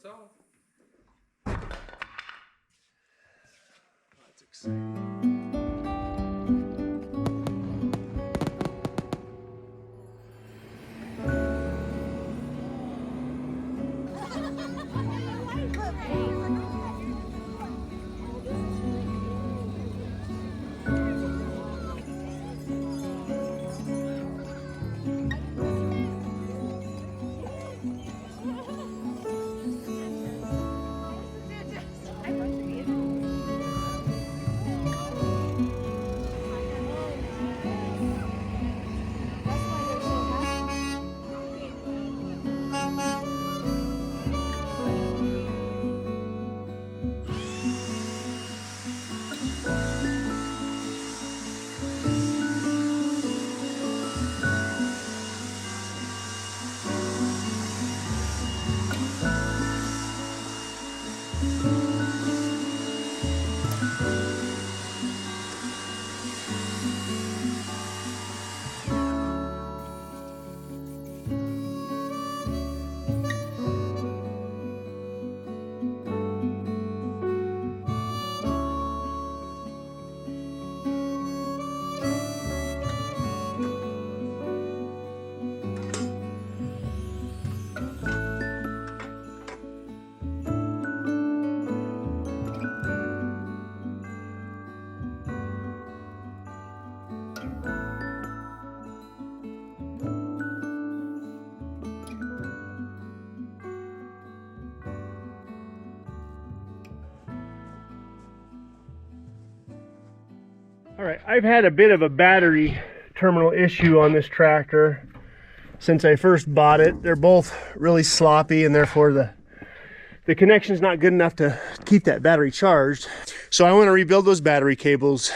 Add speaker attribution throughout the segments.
Speaker 1: That's all.
Speaker 2: That's exciting.
Speaker 3: All right, I've had a bit of a battery terminal issue on this tractor since I first bought it. They're both really sloppy, and therefore the connection's not good enough to keep that battery charged. So I want to rebuild those battery cables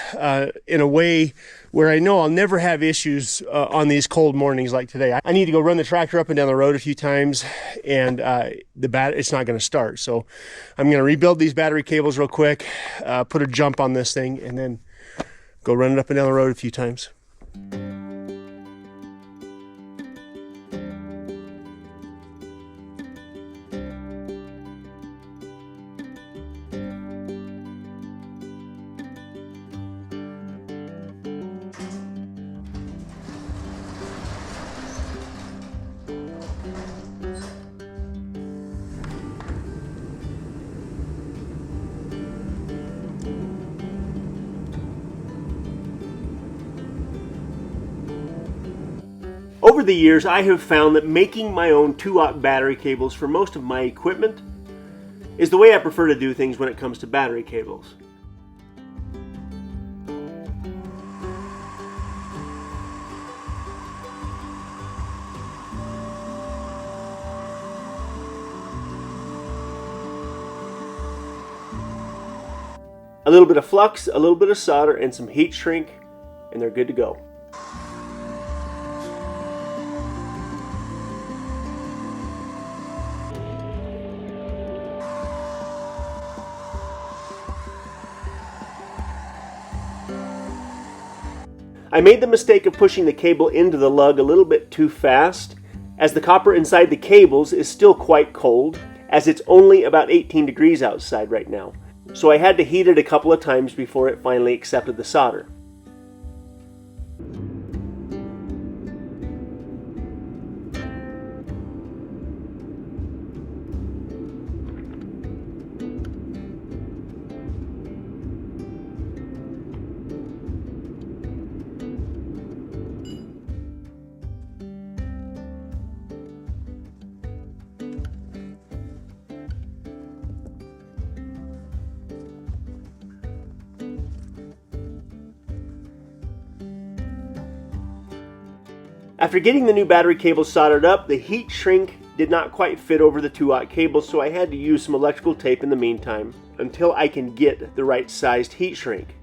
Speaker 3: in a way where I know I'll never have issues on these cold mornings like today. I need to go run the tractor up and down the road a few times, and it's not going to start. So I'm going to rebuild these battery cables real quick, put a jump on this thing, and then go run it up and down the road a few times. Over the years, I have found that making my own 2-aught battery cables for most of my equipment is the way I prefer to do things when it comes to battery cables. A little bit of flux, a little bit of solder, and some heat shrink, and they're good to go. I made the mistake of pushing the cable into the lug a little bit too fast, as the copper inside the cables is still quite cold, as it's only about 18 degrees outside right now. So I had to heat it a couple of times before it finally accepted the solder. After getting the new battery cable soldered up, the heat shrink did not quite fit over the 2-aught cable, so I had to use some electrical tape in the meantime until I can get the right sized heat shrink.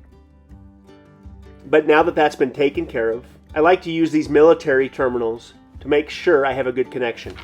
Speaker 3: But now that that's been taken care of, I like to use these military terminals to make sure I have a good connection.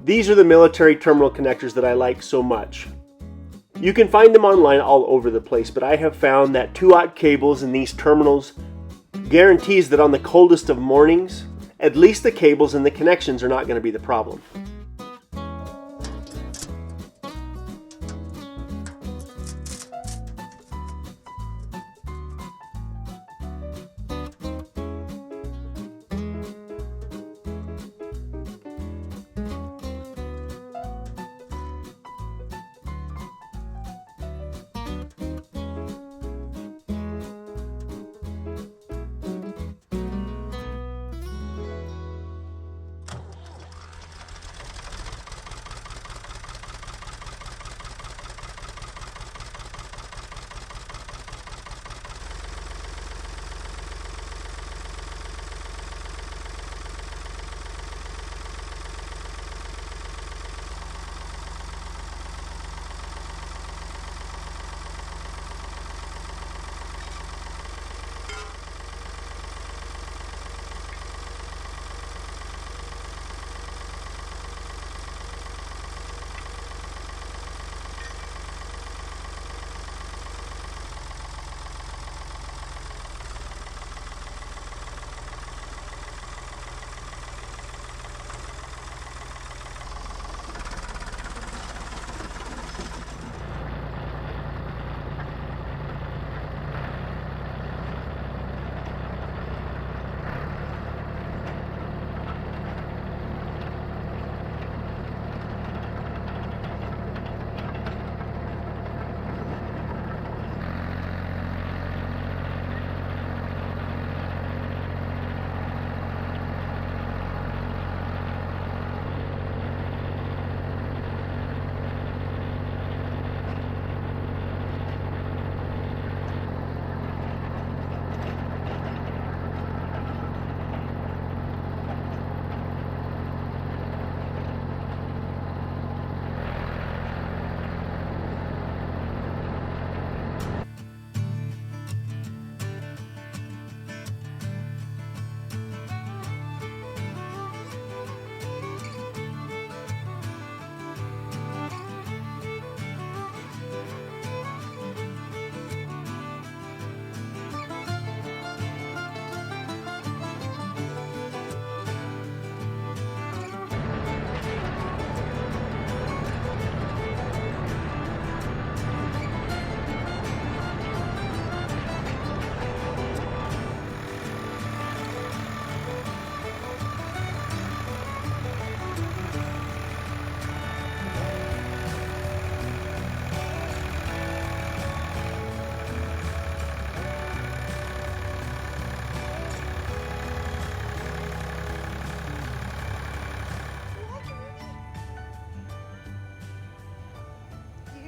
Speaker 3: These are the military terminal connectors that I like so much. You can find them online all over the place, but I have found that 2/0 cables in these terminals guarantees that on the coldest of mornings, at least the cables and the connections are not going to be the problem.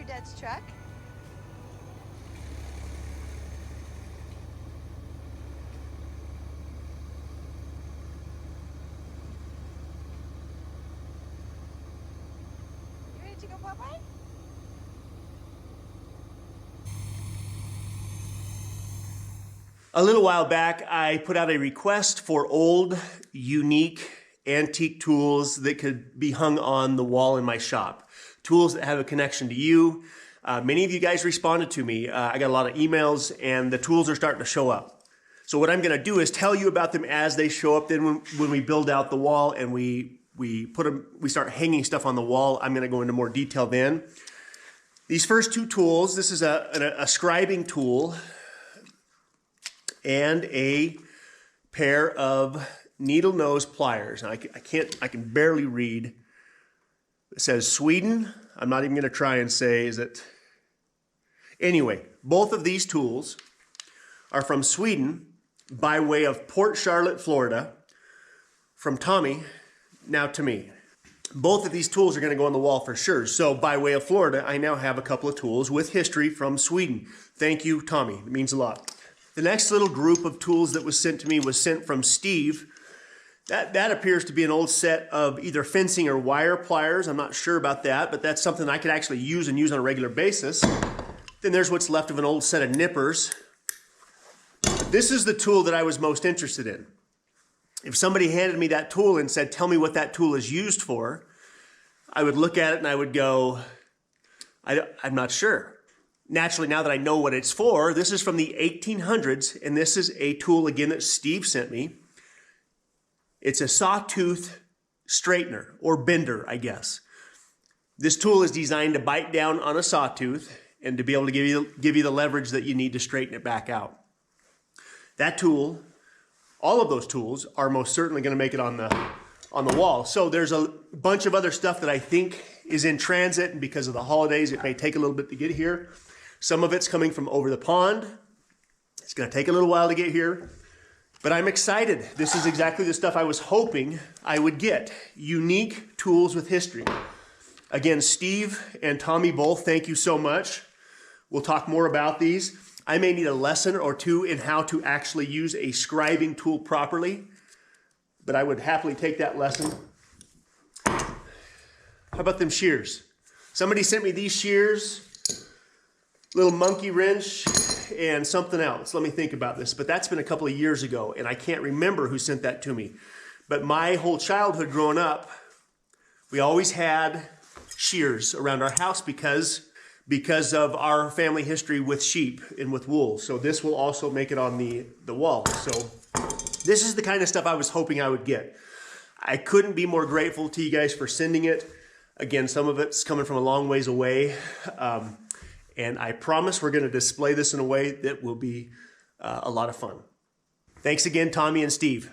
Speaker 1: Dad's truck? You ready to go, Popeye?
Speaker 3: A little while back, I put out a request for old, unique, antique tools that could be hung on the wall in my shop. Tools that have a connection to you. Many of you guys responded to me. I got a lot of emails and the tools are starting to show up. So what I'm gonna do is tell you about them as they show up. Then when we build out the wall and we start hanging stuff on the wall, I'm gonna go into more detail then. These first two tools, this is a scribing tool and a pair of needle nose pliers. Now, I can barely read. It says Sweden. I'm not even gonna try and say, is it? Anyway, both of these tools are from Sweden by way of Port Charlotte, Florida, from Tommy, now to me. Both of these tools are gonna go on the wall for sure. So by way of Florida, I now have a couple of tools with history from Sweden. Thank you, Tommy, it means a lot. The next little group of tools that was sent to me was sent from Steve. That appears to be an old set of either fencing or wire pliers. I'm not sure about that, but that's something I could actually use on a regular basis. Then there's what's left of an old set of nippers. This is the tool that I was most interested in. If somebody handed me that tool and said, tell me what that tool is used for, I would look at it and I would go, I'm not sure. Naturally, now that I know what it's for, this is from the 1800s, and this is a tool, again, that Steve sent me. It's a sawtooth straightener, or bender, I guess. This tool is designed to bite down on a sawtooth and to be able to give you the leverage that you need to straighten it back out. That tool, all of those tools, are most certainly going to make it on the wall. So there's a bunch of other stuff that I think is in transit, and because of the holidays, it may take a little bit to get here. Some of it's coming from over the pond. It's going to take a little while to get here, but I'm excited. This is exactly the stuff I was hoping I would get. Unique tools with history. Again, Steve and Tommy both, thank you so much. We'll talk more about these. I may need a lesson or two in how to actually use a scribing tool properly, but I would happily take that lesson. How about them shears? Somebody sent me these shears, little monkey wrench, and something else. Let me think about this, but that's been a couple of years ago, and I can't remember who sent that to me. But my whole childhood growing up, we always had shears around our house because of our family history with sheep and with wool. So this will also make it on the wall. So this is the kind of stuff I was hoping I would get. I couldn't be more grateful to you guys for sending it. Again, some of it's coming from a long ways away. And I promise we're going to display this in a way that will be a lot of fun. Thanks again, Tommy and Steve.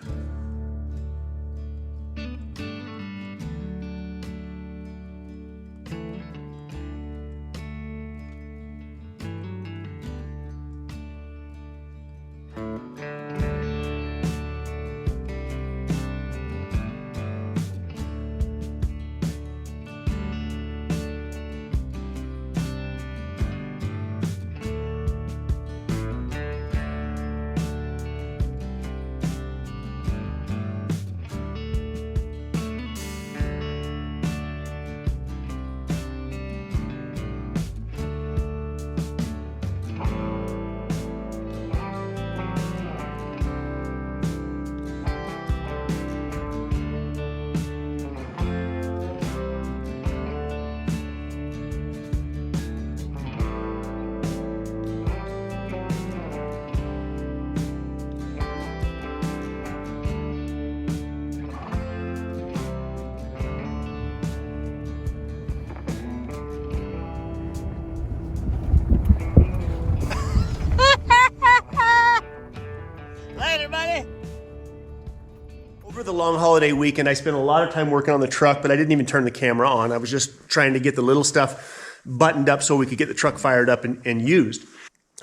Speaker 3: Over the long holiday weekend, I spent a lot of time working on the truck, but I didn't even turn the camera on. I was just trying to get the little stuff buttoned up so we could get the truck fired up and used.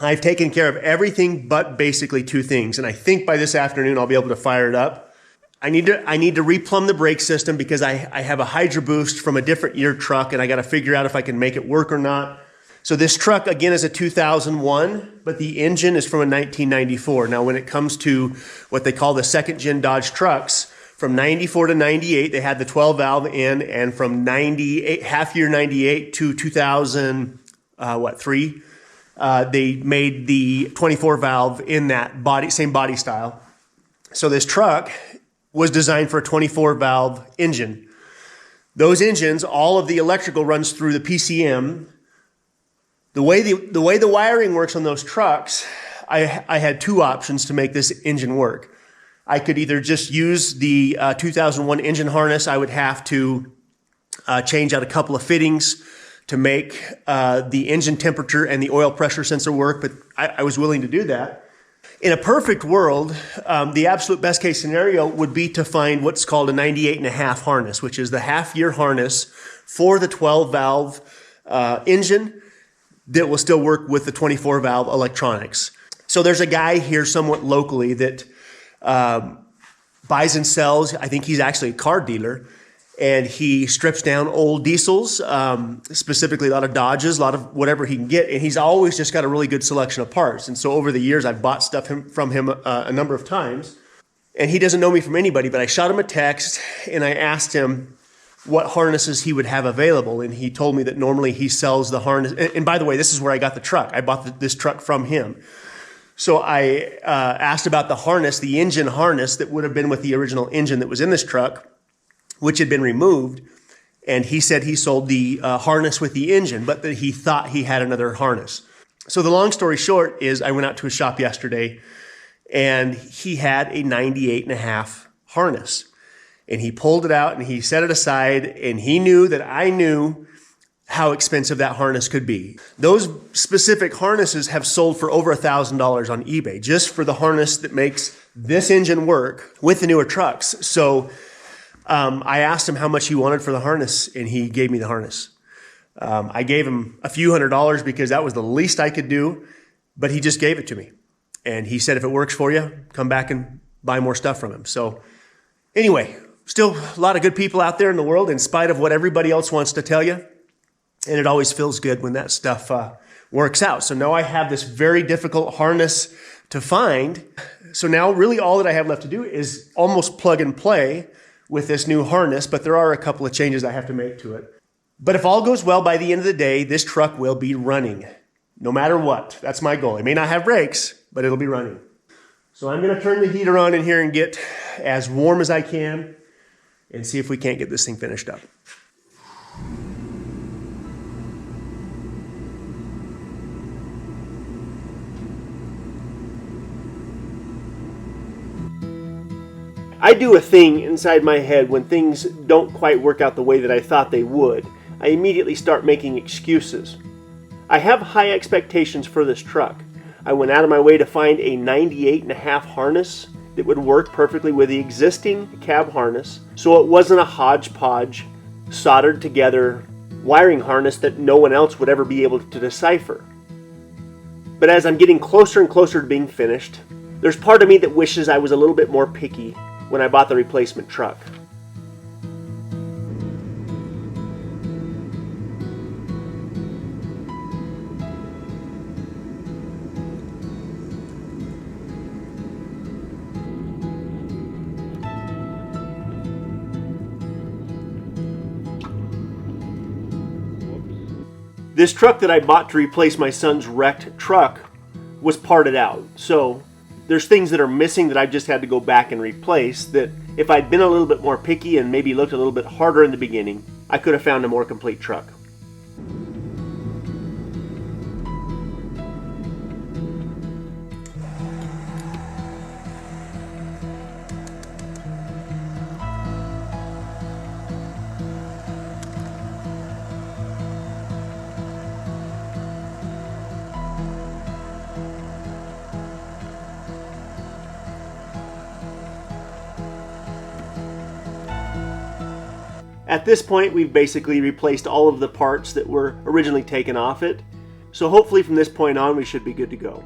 Speaker 3: I've taken care of everything but basically two things, and I think by this afternoon I'll be able to fire it up. I need to replumb the brake system because I have a Hydro Boost from a different year truck, and I got to figure out if I can make it work or not. So this truck, again, is a 2001, but the engine is from a 1994. Now, when it comes to what they call the second-gen Dodge trucks, from 94 to 98, they had the 12-valve in, and from 98, half year 98 to 2003, they made the 24-valve in that same body style. So this truck was designed for a 24-valve engine. Those engines, all of the electrical runs through the PCM. The way the wiring works on those trucks, I had two options to make this engine work. I could either just use the 2001 engine harness. I would have to change out a couple of fittings to make the engine temperature and the oil pressure sensor work, but I was willing to do that. In a perfect world, the absolute best case scenario would be to find what's called a 98.5 harness, which is the half-year harness for the 12-valve engine that will still work with the 24-valve electronics. So there's a guy here somewhat locally that buys and sells. I think he's actually a car dealer, and he strips down old diesels, specifically a lot of Dodges, a lot of whatever he can get, and he's always just got a really good selection of parts. And so over the years, I've bought stuff from him a number of times, and he doesn't know me from anybody, but I shot him a text, and I asked him what harnesses he would have available, and he told me that normally he sells the harness. And by the way, this is where I got the truck. I bought this truck from him. So I asked about the harness, the engine harness that would have been with the original engine that was in this truck, which had been removed. And he said he sold the harness with the engine, but that he thought he had another harness. So the long story short is I went out to his shop yesterday and he had a 98.5 harness. And he pulled it out and he set it aside, and he knew that I knew how expensive that harness could be. Those specific harnesses have sold for over $1,000 on eBay, just for the harness that makes this engine work with the newer trucks. So I asked him how much he wanted for the harness, and he gave me the harness. I gave him a few $100s because that was the least I could do, but he just gave it to me. And he said, if it works for you, come back and buy more stuff from him. So anyway, still a lot of good people out there in the world, in spite of what everybody else wants to tell you. And it always feels good when that stuff works out. So now I have this very difficult harness to find. So now really all that I have left to do is almost plug and play with this new harness, but there are a couple of changes I have to make to it. But if all goes well, by the end of the day, this truck will be running, no matter what. That's my goal. It may not have brakes, but it'll be running. So I'm going to turn the heater on in here and get as warm as I can and see if we can't get this thing finished up. I do a thing inside my head when things don't quite work out the way that I thought they would. I immediately start making excuses. I have high expectations for this truck. I went out of my way to find a 98.5 harness that would work perfectly with the existing cab harness, so it wasn't a hodgepodge, soldered together wiring harness that no one else would ever be able to decipher. But as I'm getting closer and closer to being finished, there's part of me that wishes I was a little bit more picky when I bought the replacement truck. This truck that I bought to replace my son's wrecked truck was parted out. So there's things that are missing that I've just had to go back and replace, that if I'd been a little bit more picky and maybe looked a little bit harder in the beginning, I could have found a more complete truck. At this point, we've basically replaced all of the parts that were originally taken off it. So hopefully from this point on, we should be good to go.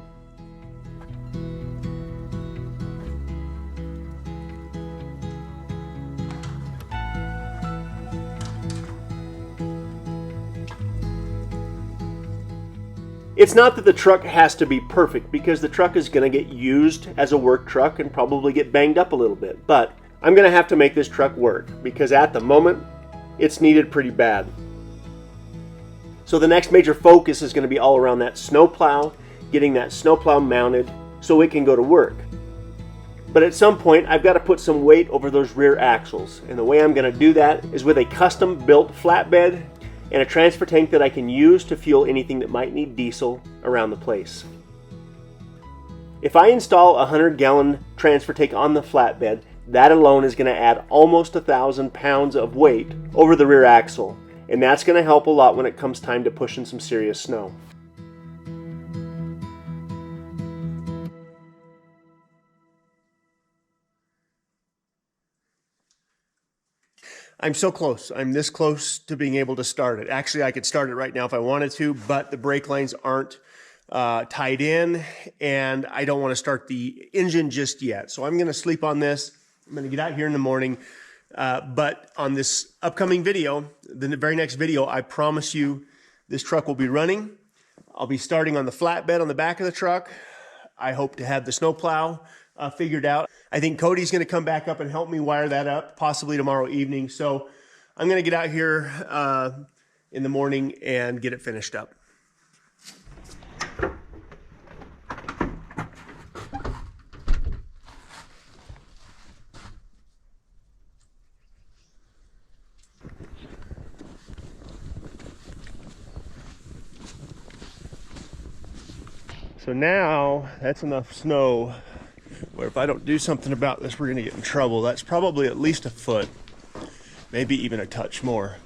Speaker 3: It's not that the truck has to be perfect, because the truck is going to get used as a work truck and probably get banged up a little bit. But I'm going to have to make this truck work, because at the moment, it's needed pretty bad. So the next major focus is going to be all around that snowplow, getting that snowplow mounted so it can go to work. But at some point, I've got to put some weight over those rear axles. And the way I'm going to do that is with a custom built flatbed and a transfer tank that I can use to fuel anything that might need diesel around the place. If I install a 100-gallon transfer tank on the flatbed, that alone is going to add almost 1,000 pounds of weight over the rear axle, and that's going to help a lot when it comes time to pushing some serious snow. I'm so close. I'm this close to being able to start it. Actually, I could start it right now if I wanted to, but the brake lines aren't tied in, and I don't want to start the engine just yet. So I'm going to sleep on this. I'm going to get out here in the morning, but on this upcoming video, the very next video, I promise you this truck will be running. I'll be starting on the flatbed on the back of the truck. I hope to have the snowplow figured out. I think Cody's going to come back up and help me wire that up, possibly tomorrow evening. So I'm going to get out here in the morning and get it finished up. So now that's enough snow where if I don't do something about this, we're gonna get in trouble. That's probably at least a foot, maybe even a touch more.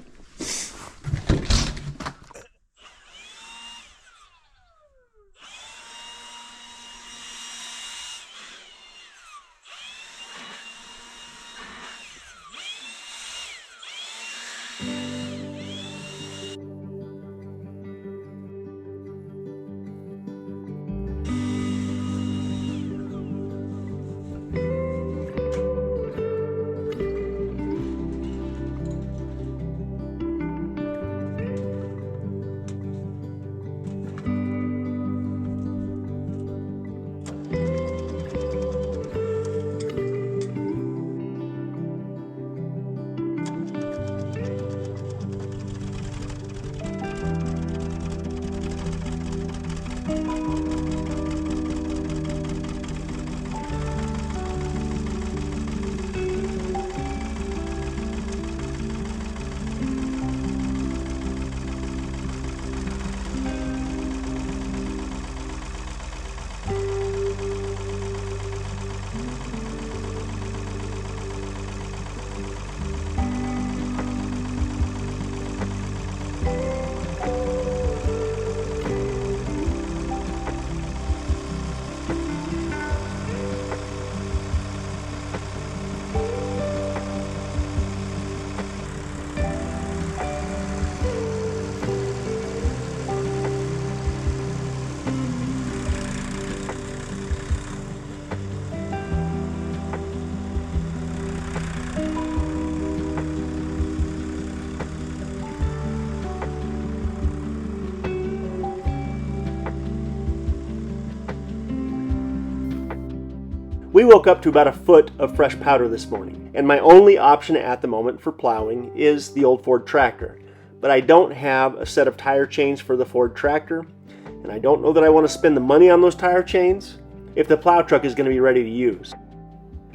Speaker 3: We woke up to about a foot of fresh powder this morning, and my only option at the moment for plowing is the old Ford tractor. But I don't have a set of tire chains for the Ford tractor, and I don't know that I want to spend the money on those tire chains if the plow truck is going to be ready to use.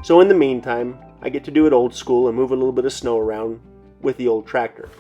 Speaker 3: So in the meantime, I get to do it old school and move a little bit of snow around with the old tractor.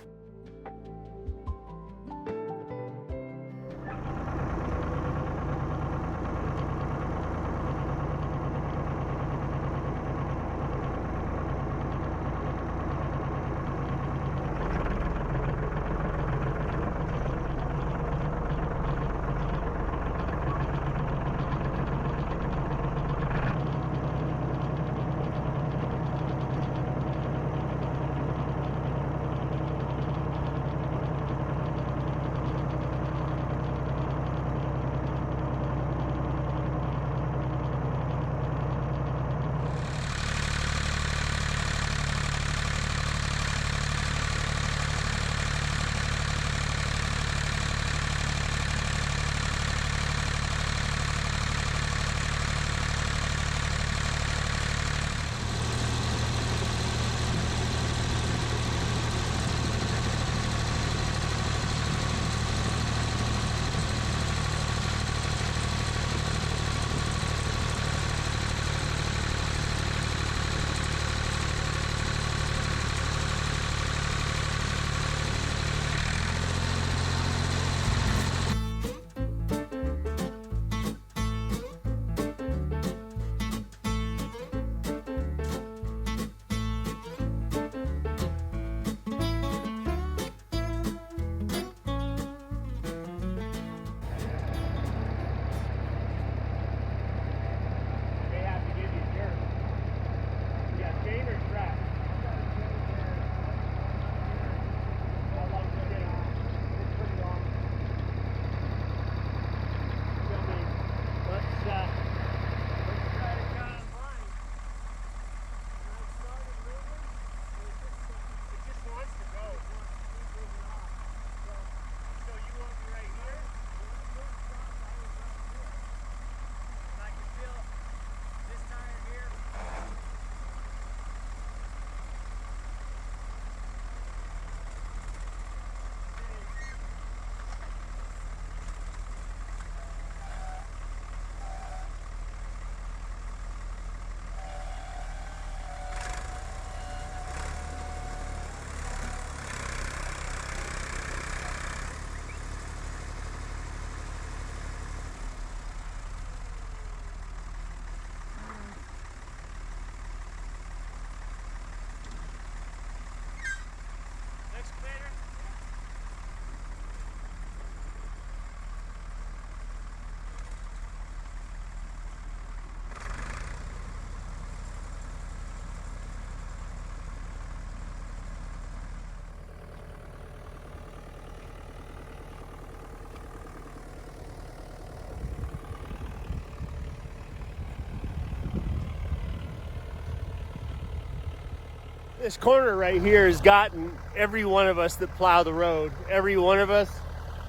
Speaker 3: This corner right here has gotten every one of us that plow the road. Every one of us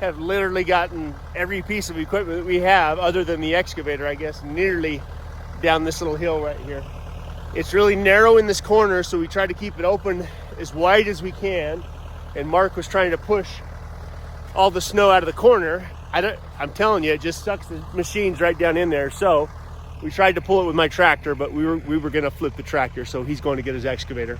Speaker 3: have literally gotten every piece of equipment that we have, other than the excavator, I guess, nearly down this little hill right here. It's really narrow in this corner, so we try to keep it open as wide as we can. And Mark was trying to push all the snow out of the corner. I'm telling you, it just sucks the machines right down in there. So we tried to pull it with my tractor, but we were gonna flip the tractor, so he's going to get his excavator.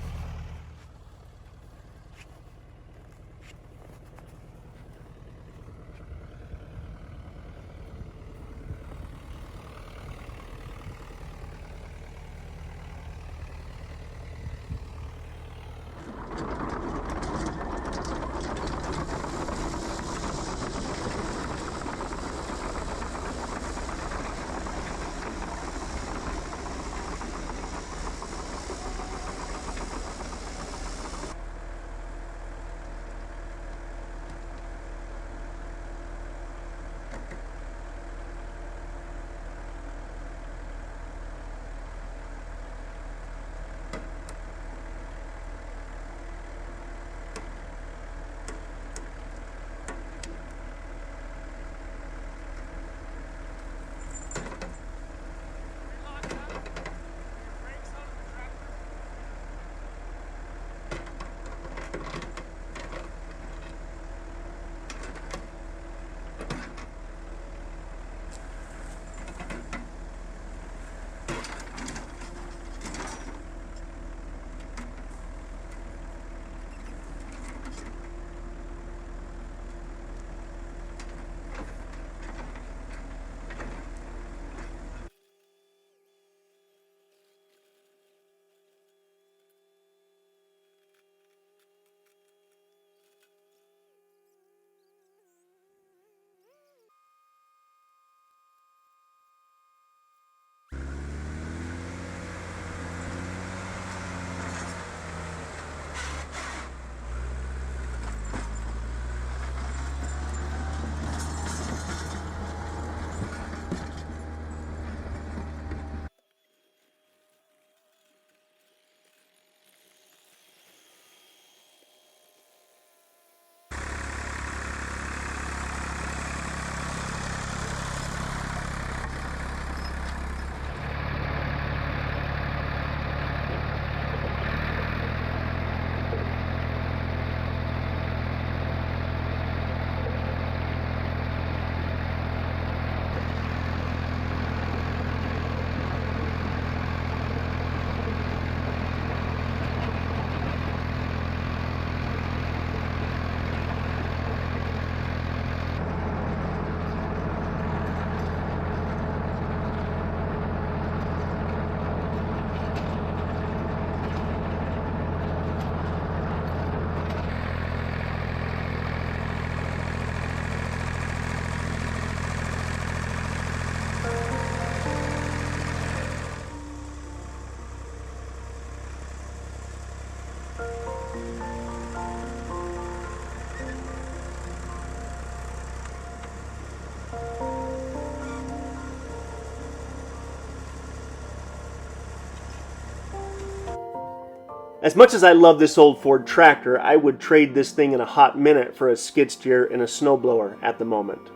Speaker 3: As much as I love this old Ford tractor, I would trade this thing in a hot minute for a skid steer and a snowblower at the moment.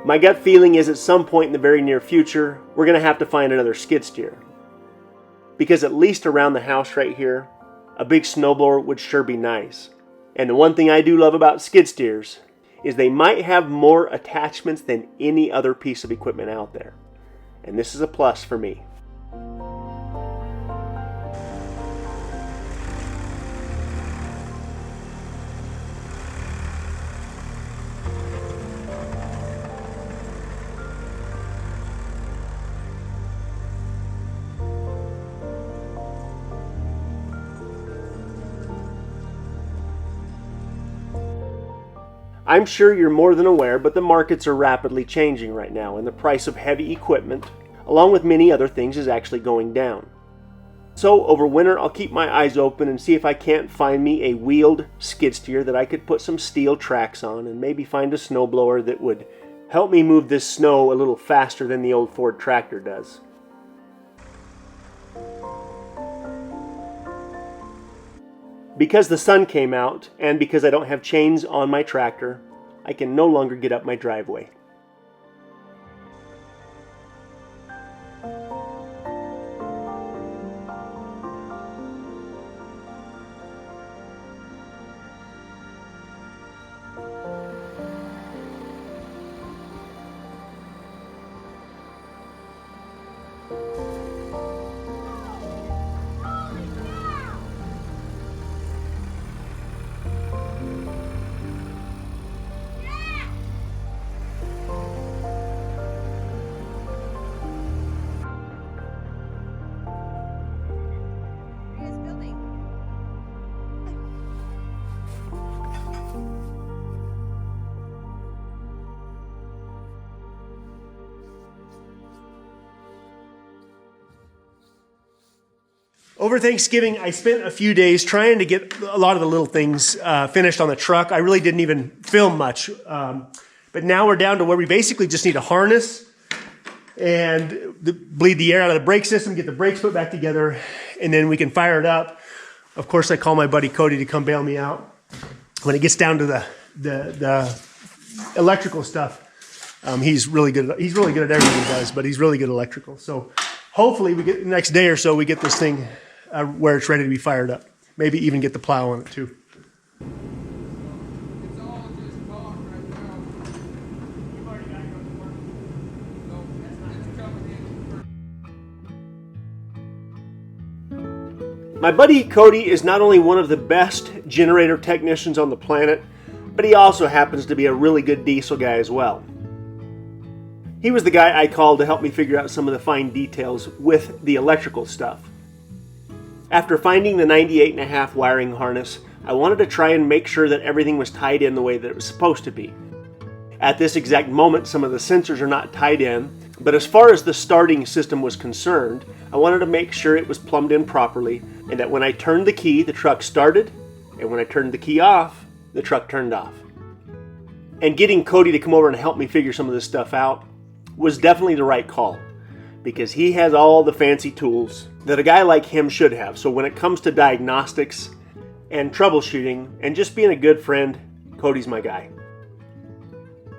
Speaker 3: My gut feeling is at some point in the very near future, we're going to have to find another skid steer. Because at least around the house right here, a big snowblower would sure be nice. And the one thing I do love about skid steers is they might have more attachments than any other piece of equipment out there. And this is a plus for me. I'm sure you're more than aware, but the markets are rapidly changing right now, and the price of heavy equipment, along with many other things, is actually going down. So over winter, I'll keep my eyes open and see if I can't find me a wheeled skid steer that I could put some steel tracks on, and maybe find a snowblower that would help me move this snow a little faster than the old Ford tractor does. Because the sun came out and because I don't have chains on my tractor, I can no longer get up my driveway. Over Thanksgiving, I spent a few days trying to get a lot of the little things finished on the truck. I really didn't even film much. But now we're down to where we basically just need a harness and bleed the air out of the brake system, get the brakes put back together, and then we can fire it up. Of course, I call my buddy Cody to come bail me out. When it gets down to the electrical stuff, he's really good. He's really good at everything he does, but he's really good at electrical. So hopefully we get the next day or so, we get this thing where it's ready to be fired up. Maybe even get the plow on it too.
Speaker 1: It's all just talk right now. You've already got your work. No, it's coming in. My
Speaker 3: buddy Cody is not only one of the best generator technicians on the planet, but he also happens to be a really good diesel guy as well. He was the guy I called to help me figure out some of the fine details with the electrical stuff. After finding the 98.5 wiring harness, I wanted to try and make sure that everything was tied in the way that it was supposed to be. At this exact moment, some of the sensors are not tied in, but as far as the starting system was concerned, I wanted to make sure it was plumbed in properly and that when I turned the key, the truck started, and when I turned the key off, the truck turned off. And getting Cody to come over and help me figure some of this stuff out was definitely the right call, because he has all the fancy tools that a guy like him should have. So when it comes to diagnostics and troubleshooting and just being a good friend, Cody's my guy.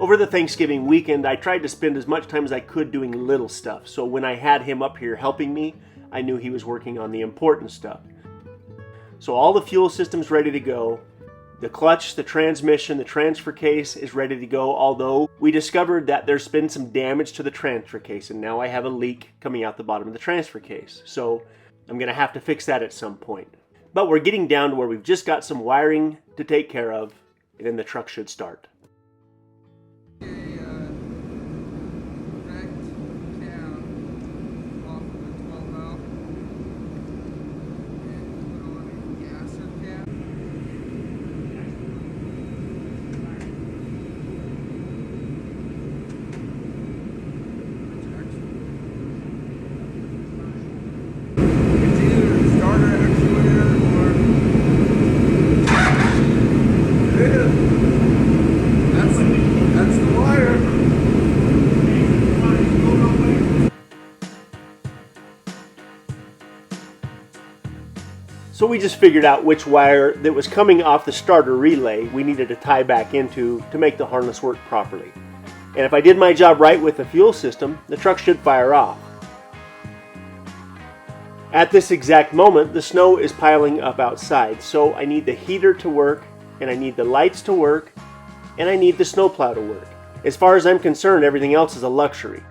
Speaker 3: Over the Thanksgiving weekend, I tried to spend as much time as I could doing little stuff. So when I had him up here helping me, I knew he was working on the important stuff. So all the fuel system's ready to go. The clutch, the transmission, the transfer case is ready to go, although we discovered that there's been some damage to the transfer case, and now I have a leak coming out the bottom of the transfer case. So I'm going to have to fix that at some point. But we're getting down to where we've just got some wiring to take care of, and then the truck should start. So we just figured out which wire that was coming off the starter relay we needed to tie back into to make the harness work properly. And if I did my job right with the fuel system, the truck should fire off. At this exact moment, the snow is piling up outside, so I need the heater to work, and I need the lights to work, and I need the snowplow to work. As far as I'm concerned, everything else is a luxury.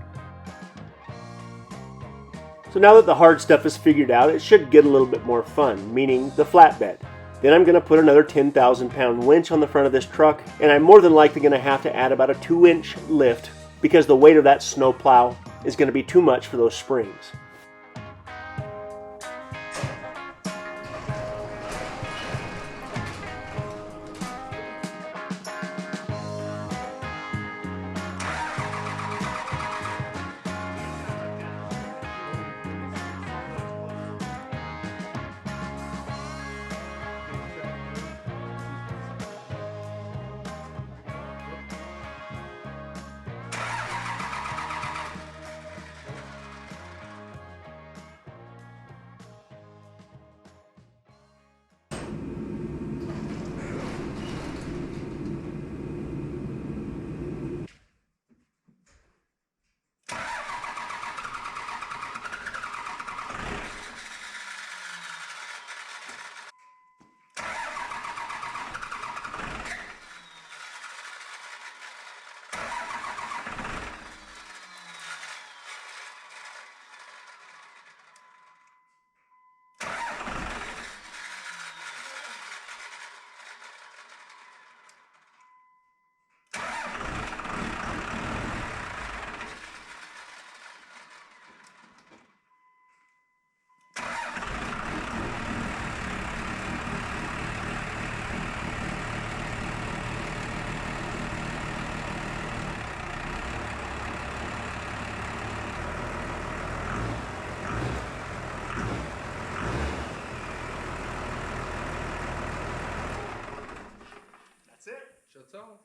Speaker 3: So now that the hard stuff is figured out, it should get a little bit more fun, meaning the flatbed. Then I'm going to put another 10,000 pound winch on the front of this truck, and I'm more than likely going to have to add about a 2-inch lift because the weight of that snowplow is going to be too much for those springs.
Speaker 1: off.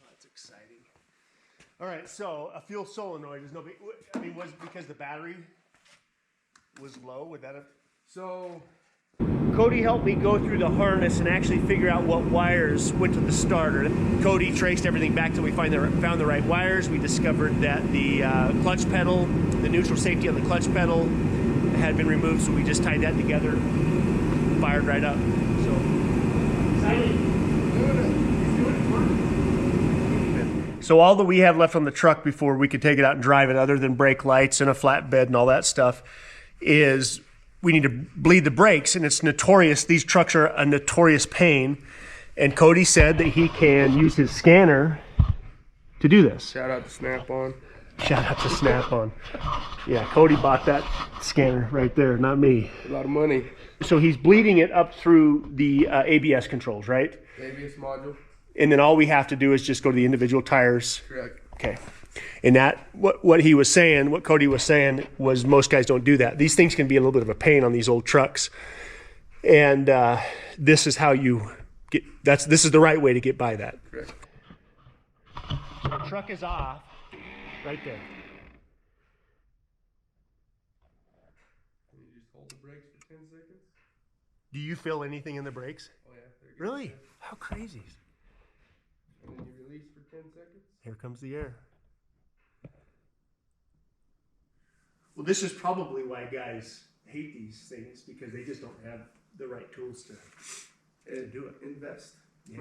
Speaker 3: That's exciting. All right, so a fuel solenoid is no big. I mean, was it because the battery was low? Would that have?
Speaker 1: So
Speaker 3: Cody helped me go through the harness and actually figure out what wires went to the starter. Cody traced everything back till we found the right wires. We discovered that the clutch pedal, the neutral safety on the clutch pedal, had been removed, so we just tied that together, fired right up. So exciting. So all that we have left on the truck before we could take it out and drive it, other than brake lights and a flatbed and all that stuff, is we need to bleed the brakes, and it's notorious. These trucks are a notorious pain, and Cody said that he can use his scanner to do this.
Speaker 1: shout out to Snap-on.
Speaker 3: Shout out to Snap-on. Yeah, Cody bought that scanner right there, not me.
Speaker 1: A lot of money.
Speaker 3: So he's bleeding it up through the ABS controls, right?
Speaker 1: ABS module.
Speaker 3: And then all we have to do is just go to the individual tires.
Speaker 1: Correct.
Speaker 3: Okay. And that, what he was saying, what Cody was saying, was most guys don't do that. These things can be a little bit of a pain on these old trucks. And this is how you get, this is the right way to get by that.
Speaker 1: Correct.
Speaker 3: So the truck is off right there.
Speaker 1: Can you just hold the brakes for 10 seconds?
Speaker 3: Do you feel anything in the brakes?
Speaker 1: Oh yeah. There you go.
Speaker 3: Really? How crazy.
Speaker 1: And then you release for 10 seconds.
Speaker 3: Here comes the air. Well, this is probably why guys hate these things, because they just don't have the right tools to do it.
Speaker 1: Invest.
Speaker 3: Yeah.